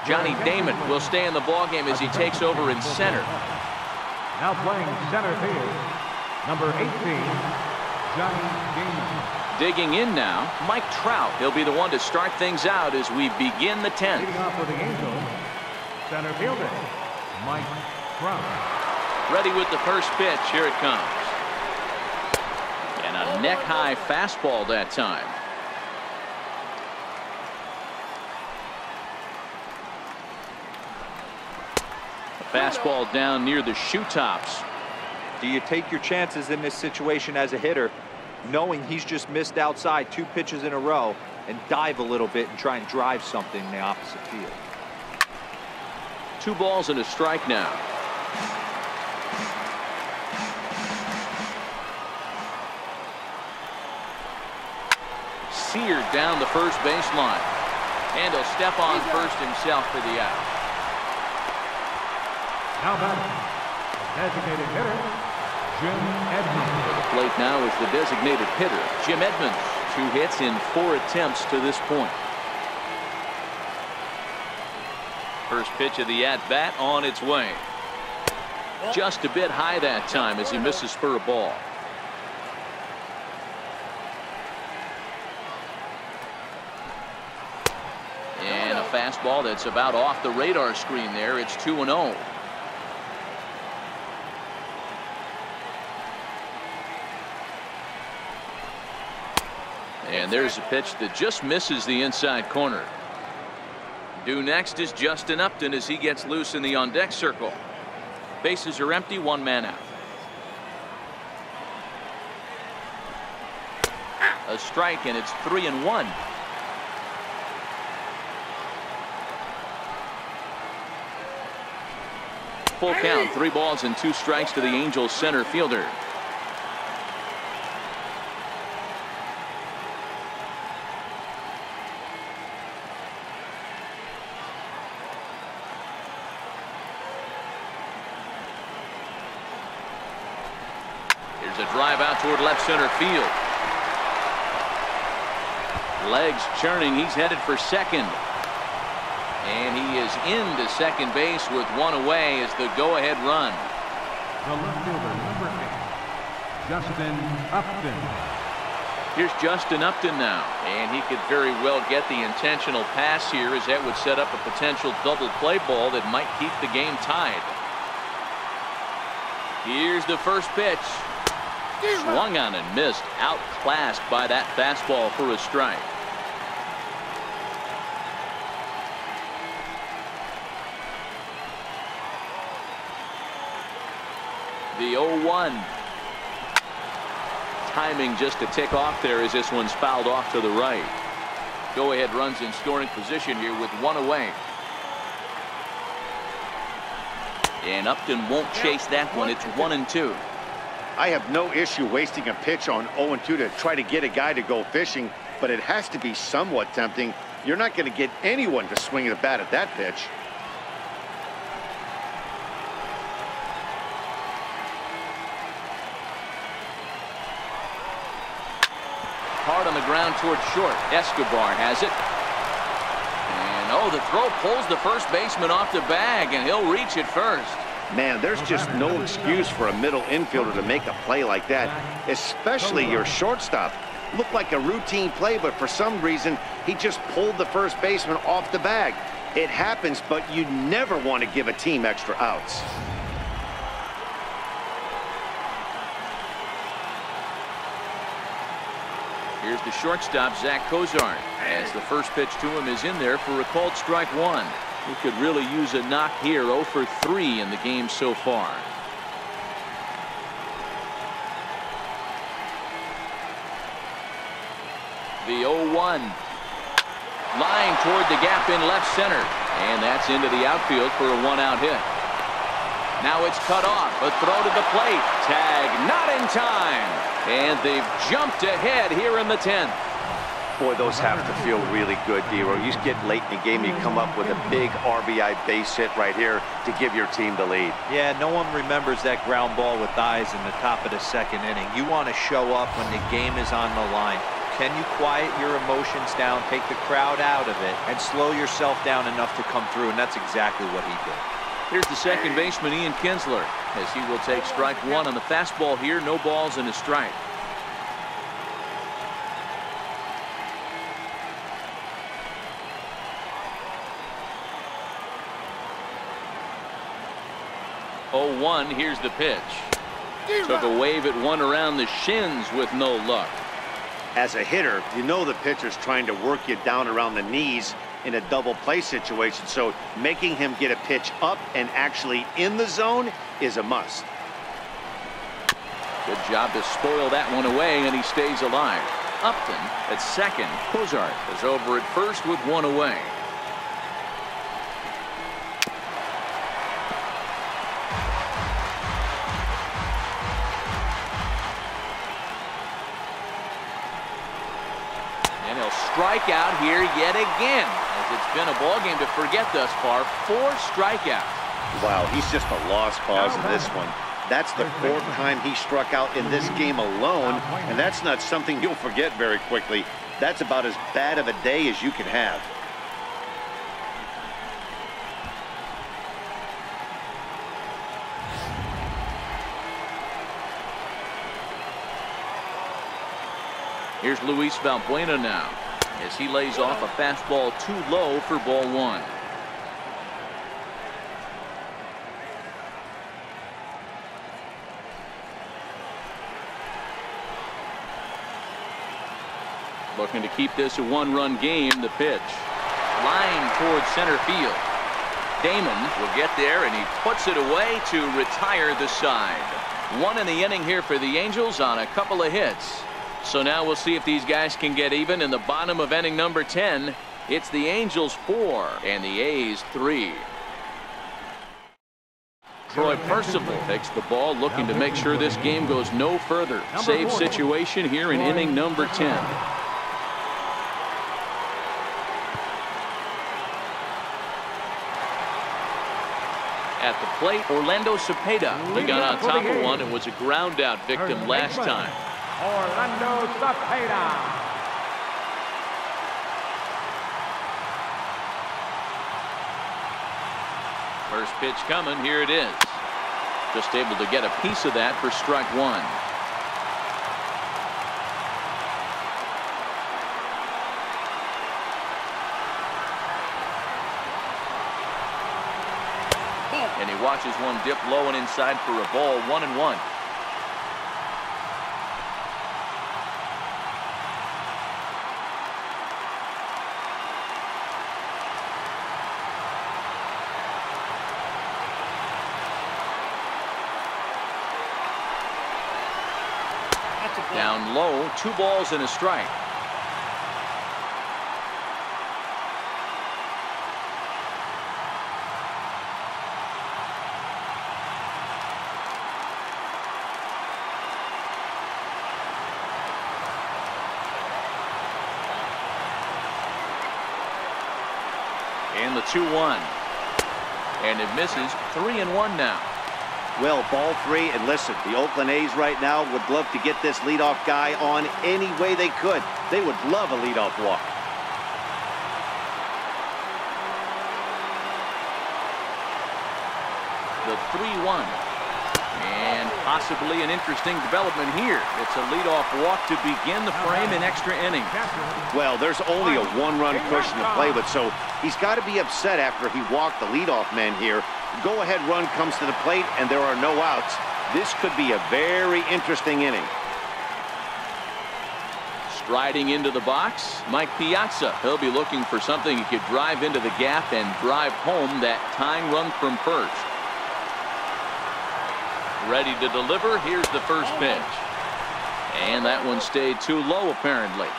Johnny Damon will stay in the ballgame as he takes over in center. Now playing center field, number 18, Johnny Damon. Digging in now, Mike Trout. He'll be the one to start things out as we begin the 10th. Leading off for the Angels, center fielder, Mike Trout. Ready with the first pitch. Here it comes. And a neck-high fastball that time. A fastball down near the shoe tops. Do you take your chances in this situation as a hitter, knowing he's just missed outside 2 pitches in a row, and dive a little bit and try and drive something in the opposite field? 2 balls and a strike now. Seared down the first baseline. And he'll step on first himself for the out. Now batting, designated hitter, Jim Edmonds. At the plate now is the designated hitter, Jim Edmonds. 2 hits in 4 attempts to this point. First pitch of the at-bat on its way. Just a bit high that time as he misses for a ball. And a fastball that's about off the radar screen there. It's 2-0. And there's a pitch that just misses the inside corner. Due next is Justin Upton as he gets loose in the on-deck circle. Bases are empty, 1 man out. A strike, and it's 3-1. Full count, 3 balls and 2 strikes to the Angels center fielder. Here's a drive out toward left center field. Legs churning. He's headed for second. And he is into second base with 1 away as the go-ahead run. The left fielder, number 8, Justin Upton. Here's Justin Upton now. And he could very well get the intentional pass here, as that would set up a potential double play ball that might keep the game tied. Here's the first pitch. Swung on and missed. Outclassed by that fastball for a strike. The 0-1. Timing just a tick off there as this one's fouled off to the right. Go ahead runs in scoring position here with 1 away. And Upton won't chase that one. It's 1-2. I have no issue wasting a pitch on 0-2 to try to get a guy to go fishing, but it has to be somewhat tempting. You're not going to get anyone to swing the bat at that pitch. Hard on the ground toward short. Escobar has it. And oh, the throw pulls the first baseman off the bag, and he'll reach it first. Man, there's just no excuse for a middle infielder to make a play like that, especially your shortstop. Looked like a routine play, but for some reason, he just pulled the first baseman off the bag. It happens, but you never want to give a team extra outs. Here's the shortstop, Zach Cozart, as the first pitch to him is in there for a called strike 1. He could really use a knock here. 0 for 3 in the game so far. The 0-1. Line toward the gap in left center. And that's into the outfield for a 1-out hit. Now it's cut off. A throw to the plate. Tag not in time. And they've jumped ahead here in the 10th. Boy, those have to feel really good, Dero. You get late in the game, you come up with a big RBI base hit right here to give your team the lead. Yeah, no one remembers that ground ball with eyes in the top of the 2nd inning. You want to show up when the game is on the line. Can you quiet your emotions down, take the crowd out of it, and slow yourself down enough to come through? And that's exactly what he did. Here's the second baseman, Ian Kinsler, as he will take strike one on the fastball here. No balls and a strike. Oh, 1, here's the pitch. Took a wave at one around the shins with no luck. As a hitter, you know the pitcher's trying to work you down around the knees in a double play situation, so making him get a pitch up and actually in the zone is a must. Good job to spoil that one away, and he stays alive. Upton at second. Cozart is over at first with one away. And he'll strike out here yet again, as it's been a ball game to forget thus far. 4 strikeouts. Wow, he's just a lost cause in this one. That's the 4th time he struck out in this game alone, and that's not something you'll forget very quickly. That's about as bad of a day as you can have. Here's Luis Valbuena now, as he lays off a fastball too low for ball 1. Looking to keep this a 1-run game. The pitch. Line towards center field. Damon will get there, and he puts it away to retire the side. 1 in the inning here for the Angels on a couple of hits. So now we'll see if these guys can get even in the bottom of inning number 10. It's the Angels 4 and the A's 3. Troy Percival takes the ball, looking to make sure this game goes no further. Save situation here in inning number 10. At the plate, Orlando Cepeda. He got on top of one and was a ground out victim last time. Orlando Cepeda. First pitch coming. Here it is. Just able to get a piece of that for strike 1. And he watches one dip low and inside for a ball. 1-1. Down low, 2 balls and a strike. And the 2-1. And it misses. 3-1 now. Well, ball 3, and listen, the Oakland A's right now would love to get this leadoff guy on any way they could. They would love a leadoff walk. The 3-1. And possibly an interesting development here. It's a leadoff walk to begin the frame in extra innings. Well, there's only a 1-run cushion to play with, so he's got to be upset after he walked the leadoff man here. Go-ahead run comes to the plate, and there are no outs. This could be a very interesting inning. Striding into the box, Mike Piazza. He'll be looking for something he could drive into the gap and drive home that tying run from first. Ready to deliver. Here's the first pitch. And that one stayed too low, apparently.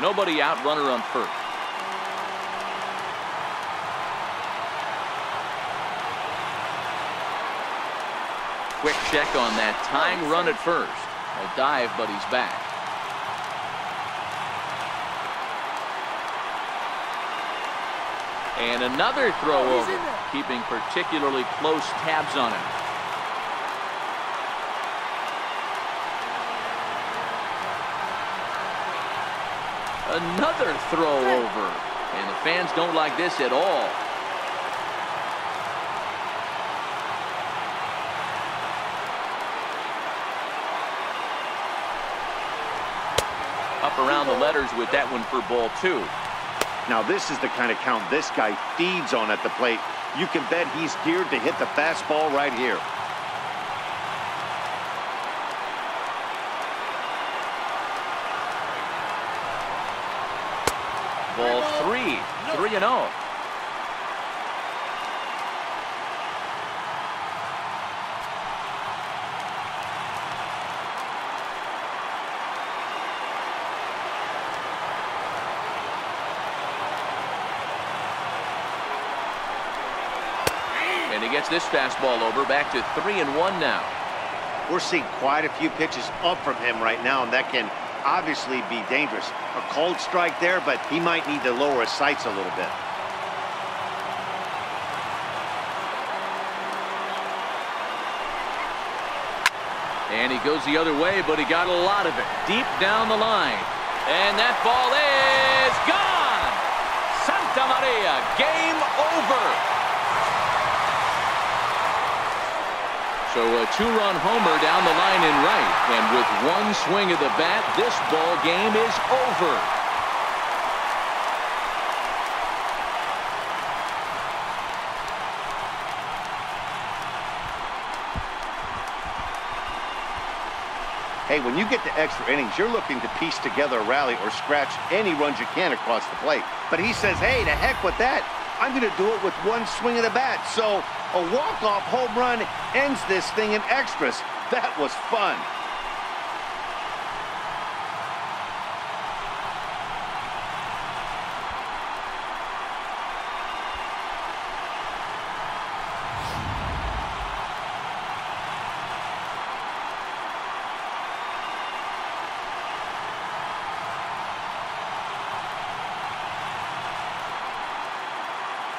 Nobody out, runner on first. Quick check on that tying run at first. A dive, but he's back. And another throw over, keeping particularly close tabs on him. Another throw over. And the fans don't like this at all. Up around the letters with that one for ball 2. Now this is the kind of count this guy feeds on at the plate. You can bet he's geared to hit the fastball right here. Ball 3, 3-0. And he gets this fastball over, back to 3-1 now. We're seeing quite a few pitches up from him right now, and that can obviously be dangerous. A cold strike there, but he might need to lower his sights a little bit. And he goes the other way, but he got a lot of it deep down the line. And that ball is gone. Santa Maria, game over. So a 2-run homer down the line in right. And with one swing of the bat, this ball game is over. Hey, when you get to extra innings, you're looking to piece together a rally or scratch any runs you can across the plate. But he says, hey, to heck with that. I'm going to do it with one swing of the bat. So a walk-off home run ends this thing in extras. That was fun.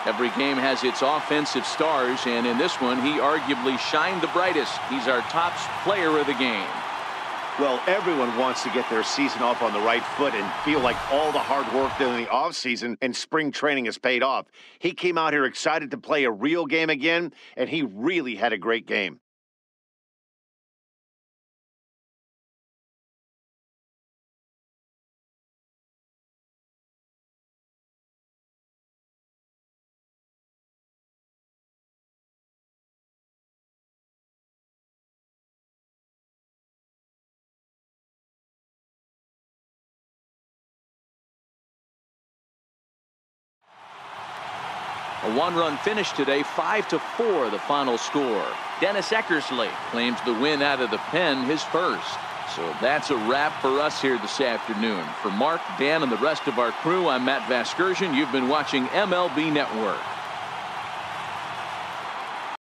Every game has its offensive stars, and in this one, he arguably shined the brightest. He's our top player of the game. Well, everyone wants to get their season off on the right foot and feel like all the hard work done in the offseason and spring training has paid off. He came out here excited to play a real game again, and he really had a great game. A one-run finish today, 5-4 the final score. Dennis Eckersley claims the win out of the pen, his first. So that's a wrap for us here this afternoon. For Mark, Dan, and the rest of our crew, I'm Matt Vasgersian. You've been watching MLB Network.